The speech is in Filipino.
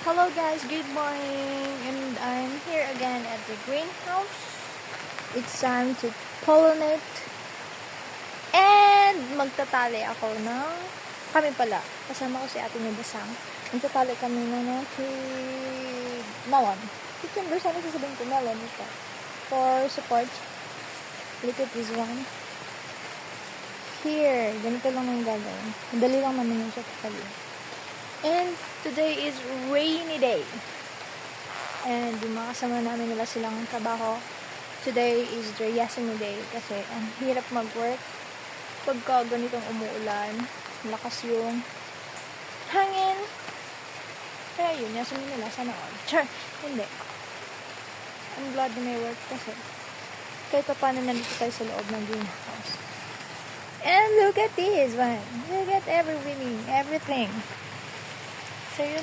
Hello guys, good morning, and I'm here again at the greenhouse. It's time to pollinate and magtatali ako ng kami pala, kasama ko si ate ni Basang. Magtatali kami ng melon. Cucumber, sana sasabihin ko melon ito. For support, look at this one. Here, ganito lang ang gagawin. Madali lang naman yung siya tatali. And today is rainy day. And yung mga kasama namin nila silang trabaho. Today is the Yasumi day kasi ang hirap mag-work pagka ganitong umuulan. Lakas yung hangin. Kaya yun, Yasumi nila. Sana all. Char! Hindi. I'm glad na may work kasi kahit pa paano nandito tayo sa loob ng greenhouse. And look at this one. Look at everything. So yun